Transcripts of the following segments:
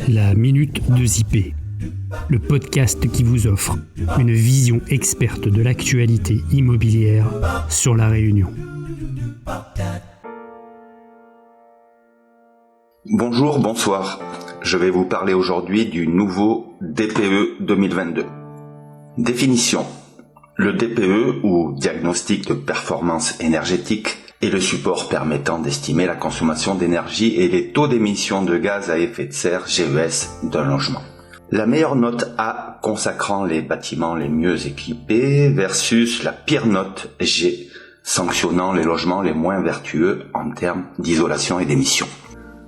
La Minute de Zippé, le podcast qui vous offre une vision experte de l'actualité immobilière sur La Réunion. Bonjour, bonsoir. Je vais vous parler aujourd'hui du nouveau DPE 2022. Définition. Le DPE, ou diagnostic de performance énergétique, est le support permettant d'estimer la consommation d'énergie et les taux d'émission de gaz à effet de serre GES d'un logement. La meilleure note A consacrant les bâtiments les mieux équipés versus la pire note G sanctionnant les logements les moins vertueux en termes d'isolation et d'émissions.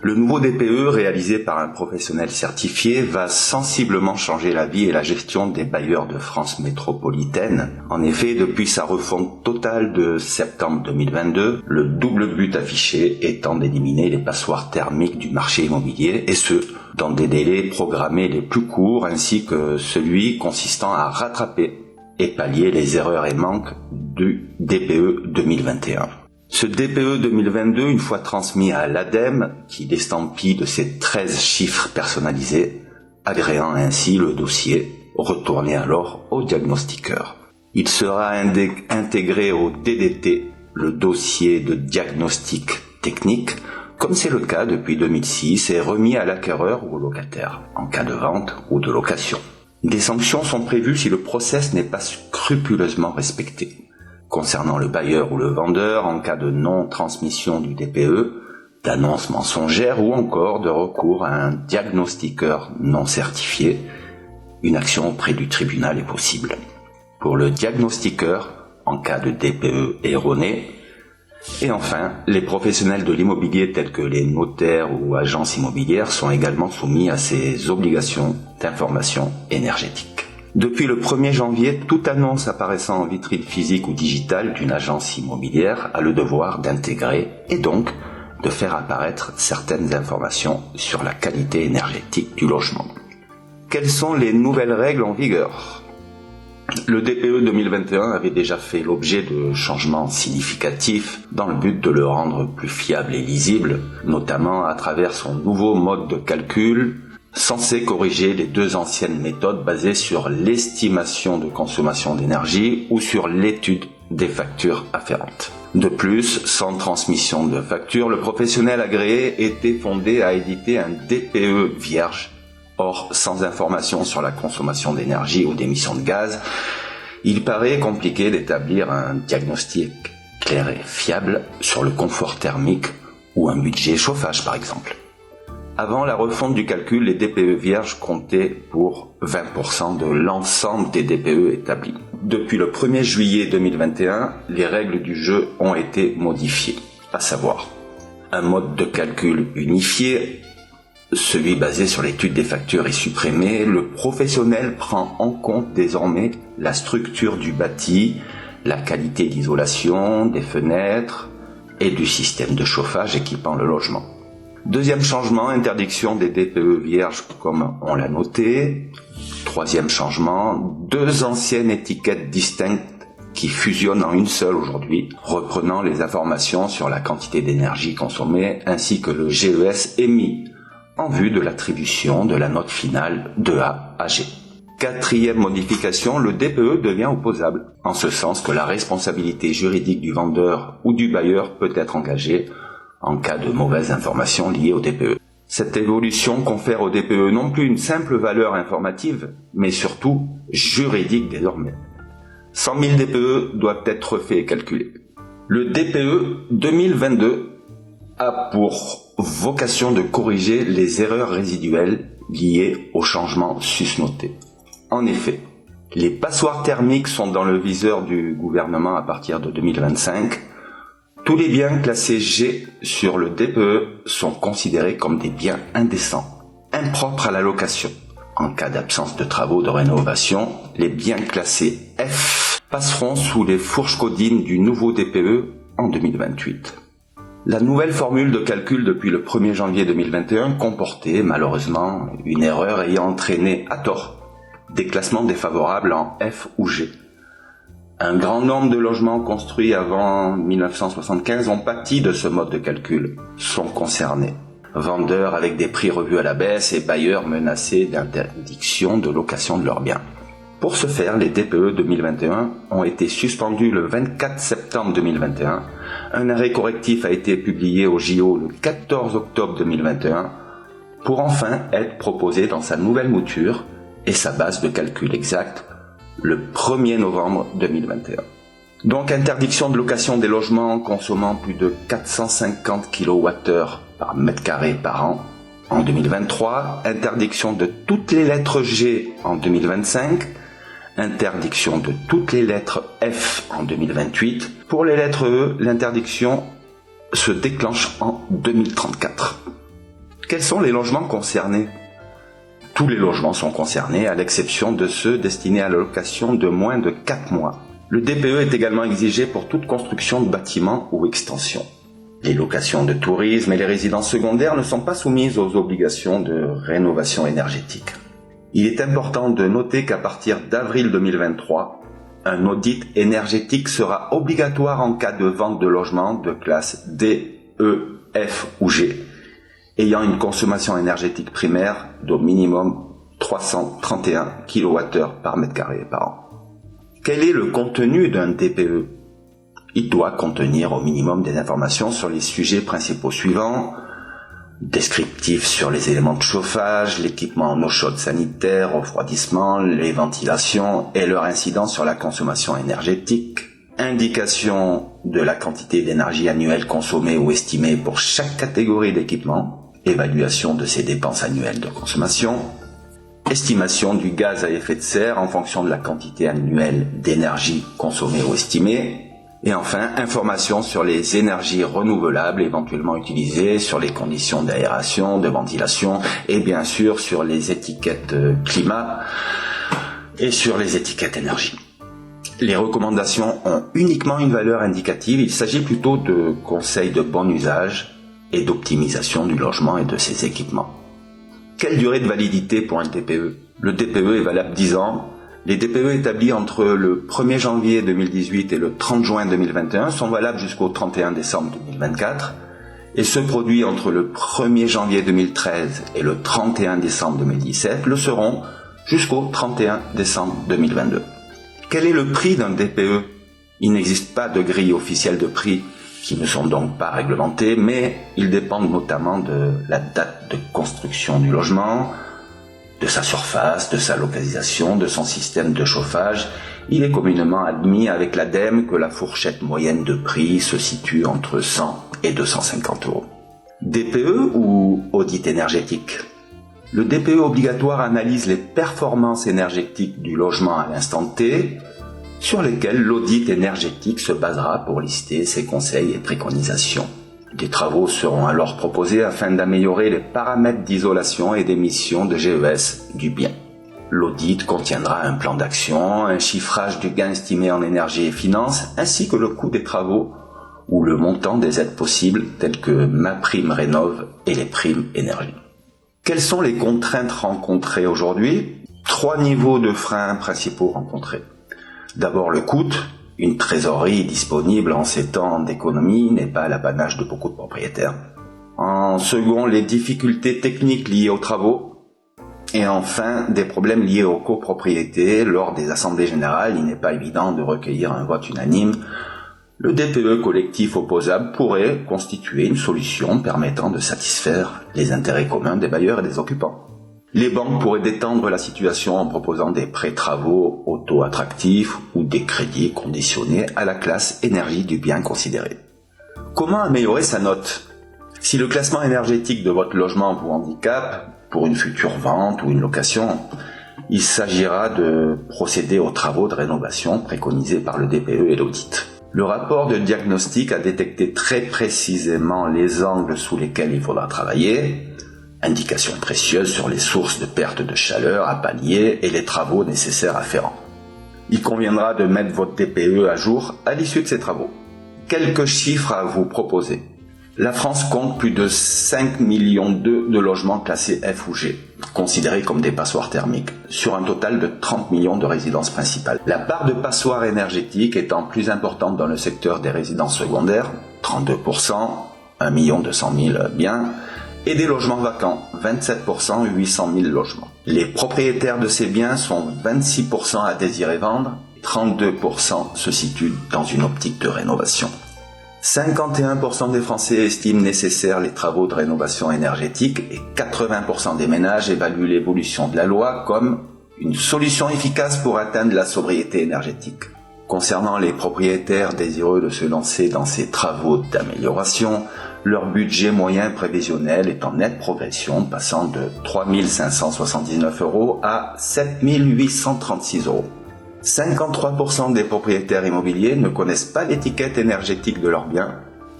Le nouveau DPE, réalisé par un professionnel certifié, va sensiblement changer la vie et la gestion des bailleurs de France métropolitaine. En effet, depuis sa refonte totale de septembre 2022, le double but affiché étant d'éliminer les passoires thermiques du marché immobilier, et ce, dans des délais programmés les plus courts, ainsi que celui consistant à rattraper et pallier les erreurs et manques du DPE 2021. Ce DPE 2022, une fois transmis à l'ADEME, qui l'estampille de ses 13 chiffres personnalisés, agréant ainsi le dossier, retourné alors au diagnostiqueur. Il sera intégré au DDT, le dossier de diagnostic technique, comme c'est le cas depuis 2006, et remis à l'acquéreur ou au locataire, en cas de vente ou de location. Des sanctions sont prévues si le process n'est pas scrupuleusement respecté. Concernant le bailleur ou le vendeur, en cas de non-transmission du DPE, d'annonce mensongère ou encore de recours à un diagnostiqueur non certifié, une action auprès du tribunal est possible. Pour le diagnostiqueur, en cas de DPE erroné, et enfin, les professionnels de l'immobilier tels que les notaires ou agences immobilières sont également soumis à ces obligations d'information énergétique. Depuis le 1er janvier, toute annonce apparaissant en vitrine physique ou digitale d'une agence immobilière a le devoir d'intégrer et donc de faire apparaître certaines informations sur la qualité énergétique du logement. Quelles sont les nouvelles règles en vigueur ? Le DPE 2021 avait déjà fait l'objet de changements significatifs dans le but de le rendre plus fiable et lisible, notamment à travers son nouveau mode de calcul, censé corriger les deux anciennes méthodes basées sur l'estimation de consommation d'énergie ou sur l'étude des factures afférentes. De plus, sans transmission de facture, le professionnel agréé était fondé à éditer un DPE vierge. Or, sans information sur la consommation d'énergie ou d'émissions de gaz, il paraît compliqué d'établir un diagnostic clair et fiable sur le confort thermique ou un budget chauffage par exemple. Avant la refonte du calcul, les DPE vierges comptaient pour 20% de l'ensemble des DPE établis. Depuis le 1er juillet 2021, les règles du jeu ont été modifiées, à savoir un mode de calcul unifié, celui basé sur l'étude des factures est supprimé, le professionnel prend en compte désormais la structure du bâti, la qualité d'isolation, des fenêtres et du système de chauffage équipant le logement. Deuxième changement, interdiction des DPE vierges comme on l'a noté. Troisième changement, deux anciennes étiquettes distinctes qui fusionnent en une seule aujourd'hui, reprenant les informations sur la quantité d'énergie consommée ainsi que le GES émis en vue de l'attribution de la note finale de A à G. Quatrième modification, le DPE devient opposable, en ce sens que la responsabilité juridique du vendeur ou du bailleur peut être engagée en cas de mauvaise information liée au DPE. Cette évolution confère au DPE non plus une simple valeur informative, mais surtout juridique désormais. 100 000 DPE doivent être refaits et calculés. Le DPE 2022 a pour vocation de corriger les erreurs résiduelles liées au changement susnoté. En effet, les passoires thermiques sont dans le viseur du gouvernement à partir de 2025. Tous les biens classés G sur le DPE sont considérés comme des biens indécents, impropres à la location. En cas d'absence de travaux de rénovation, les biens classés F passeront sous les fourches codines du nouveau DPE en 2028. La nouvelle formule de calcul depuis le 1er janvier 2021 comportait malheureusement une erreur ayant entraîné à tort des classements défavorables en F ou G. Un grand nombre de logements construits avant 1975 ont pâti de ce mode de calcul, sont concernés. Vendeurs avec des prix revus à la baisse et bailleurs menacés d'interdiction de location de leurs biens. Pour ce faire, les DPE 2021 ont été suspendus le 24 septembre 2021. Un arrêt correctif a été publié au JO le 14 octobre 2021 pour enfin être proposé dans sa nouvelle mouture et sa base de calcul exacte le 1er novembre 2021. Donc interdiction de location des logements consommant plus de 450 kWh par mètre carré par an en 2023, interdiction de toutes les lettres G en 2025, interdiction de toutes les lettres F en 2028. Pour les lettres E, l'interdiction se déclenche en 2034. Quels sont les logements concernés ? Tous les logements sont concernés, à l'exception de ceux destinés à la location de moins de 4 mois. Le DPE est également exigé pour toute construction de bâtiments ou extension. Les locations de tourisme et les résidences secondaires ne sont pas soumises aux obligations de rénovation énergétique. Il est important de noter qu'à partir d'avril 2023, un audit énergétique sera obligatoire en cas de vente de logements de classe D, E, F ou G, ayant une consommation énergétique primaire d'au minimum 331 kWh par mètre carré par an. Quel est le contenu d'un DPE ? Il doit contenir au minimum des informations sur les sujets principaux suivants: descriptifs sur les éléments de chauffage, l'équipement en eau chaude sanitaire, refroidissement, les ventilations et leur incidence sur la consommation énergétique, indication de la quantité d'énergie annuelle consommée ou estimée pour chaque catégorie d'équipement, évaluation de ses dépenses annuelles de consommation, estimation du gaz à effet de serre en fonction de la quantité annuelle d'énergie consommée ou estimée, et enfin, information sur les énergies renouvelables éventuellement utilisées, sur les conditions d'aération, de ventilation et bien sûr sur les étiquettes climat et sur les étiquettes énergie. Les recommandations ont uniquement une valeur indicative, il s'agit plutôt de conseils de bon usage et d'optimisation du logement et de ses équipements. Quelle durée de validité pour un DPE ? Le DPE est valable 10 ans. Les DPE établis entre le 1er janvier 2018 et le 30 juin 2021 sont valables jusqu'au 31 décembre 2024 et ceux produits entre le 1er janvier 2013 et le 31 décembre 2017 le seront jusqu'au 31 décembre 2022. Quel est le prix d'un DPE ? Il n'existe pas de grille officielle de prix qui ne sont donc pas réglementées, mais ils dépendent notamment de la date de construction du logement, de sa surface, de sa localisation, de son système de chauffage. Il est communément admis avec l'ADEME que la fourchette moyenne de prix se situe entre 100 et 250 euros. DPE ou audit énergétique ? Le DPE obligatoire analyse les performances énergétiques du logement à l'instant T, sur lesquelles l'audit énergétique se basera pour lister ses conseils et préconisations. Des travaux seront alors proposés afin d'améliorer les paramètres d'isolation et d'émission de GES du bien. L'audit contiendra un plan d'action, un chiffrage du gain estimé en énergie et finances, ainsi que le coût des travaux ou le montant des aides possibles telles que MaPrimeRénov' et les primes énergie. Quelles sont les contraintes rencontrées aujourd'hui ? 3 niveaux de freins principaux rencontrés. D'abord le coût. Une trésorerie disponible en ces temps d'économie n'est pas l'apanage de beaucoup de propriétaires. En second, les difficultés techniques liées aux travaux. Et enfin, des problèmes liés aux copropriétés. Lors des assemblées générales, il n'est pas évident de recueillir un vote unanime. Le DPE collectif opposable pourrait constituer une solution permettant de satisfaire les intérêts communs des bailleurs et des occupants. Les banques pourraient détendre la situation en proposant des prêts travaux au taux attractif ou des crédits conditionnés à la classe énergie du bien considéré. Comment améliorer sa note ? Si le classement énergétique de votre logement vous handicape pour une future vente ou une location, il s'agira de procéder aux travaux de rénovation préconisés par le DPE et l'audit. Le rapport de diagnostic a détecté très précisément les angles sous lesquels il faudra travailler, indications précieuses sur les sources de perte de chaleur à pallier et les travaux nécessaires afférents. Il conviendra de mettre votre DPE à jour à l'issue de ces travaux. Quelques chiffres à vous proposer. La France compte plus de 5,2 millions de logements classés F ou G. considérées comme des passoires thermiques, sur un total de 30 millions de résidences principales. La part de passoires énergétiques étant plus importante dans le secteur des résidences secondaires, 32%, 1 200 000 biens, et des logements vacants, 27%, 800 000 logements. Les propriétaires de ces biens sont 26% à désirer vendre, 32% se situent dans une optique de rénovation. 51% des Français estiment nécessaires les travaux de rénovation énergétique et 80% des ménages évaluent l'évolution de la loi comme une solution efficace pour atteindre la sobriété énergétique. Concernant les propriétaires désireux de se lancer dans ces travaux d'amélioration, leur budget moyen prévisionnel est en nette progression, passant de 3 579 € à 7 836 €. 53% des propriétaires immobiliers ne connaissent pas l'étiquette énergétique de leurs biens.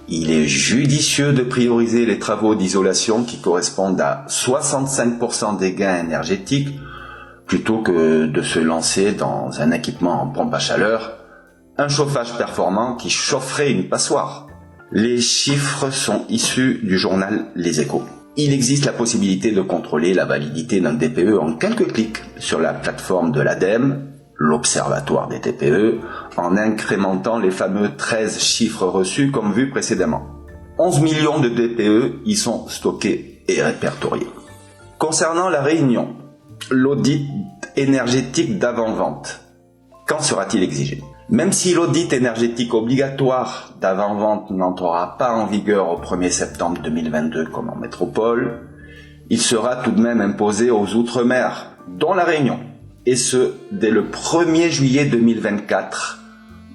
Il est judicieux de prioriser les travaux d'isolation qui correspondent à 65% des gains énergétiques plutôt que de se lancer dans un équipement en pompe à chaleur, un chauffage performant qui chaufferait une passoire. Les chiffres sont issus du journal Les Échos. Il existe la possibilité de contrôler la validité d'un DPE en quelques clics sur la plateforme de l'ADEME, l'Observatoire des DPE, en incrémentant les fameux 13 chiffres reçus comme vu précédemment. 11 millions de DPE y sont stockés et répertoriés. Concernant la Réunion, l'audit énergétique d'avant-vente, quand sera-t-il exigé ? Même si l'audit énergétique obligatoire d'avant-vente n'entrera pas en vigueur au 1er septembre 2022 comme en métropole, il sera tout de même imposé aux Outre-mer, dont la Réunion, et ce, dès le 1er juillet 2024,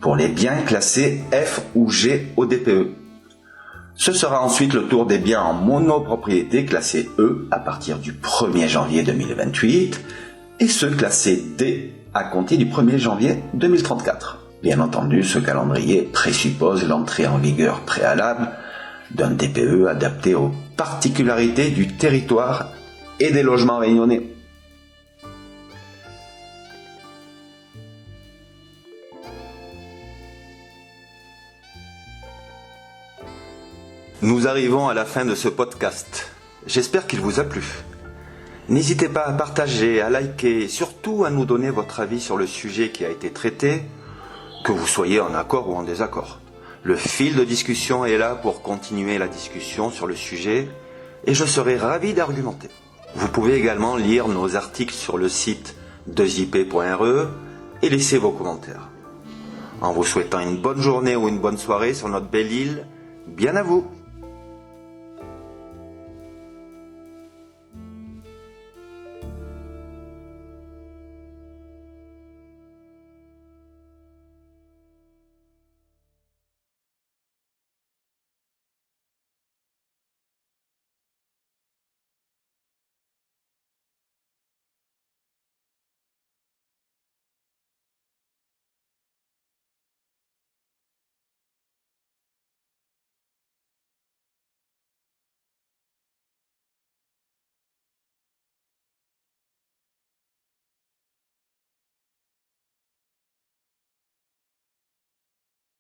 pour les biens classés F ou G au DPE. Ce sera ensuite le tour des biens en monopropriété classés E à partir du 1er janvier 2028, et ceux classés D à compter du 1er janvier 2034. Bien entendu, ce calendrier présuppose l'entrée en vigueur préalable d'un DPE adapté aux particularités du territoire et des logements réunionnais. Nous arrivons à la fin de ce podcast. J'espère qu'il vous a plu. N'hésitez pas à partager, à liker et surtout à nous donner votre avis sur le sujet qui a été traité, que vous soyez en accord ou en désaccord. Le fil de discussion est là pour continuer la discussion sur le sujet et je serai ravi d'argumenter. Vous pouvez également lire nos articles sur le site 2ip.re et laisser vos commentaires. En vous souhaitant une bonne journée ou une bonne soirée sur notre belle île, bien à vous!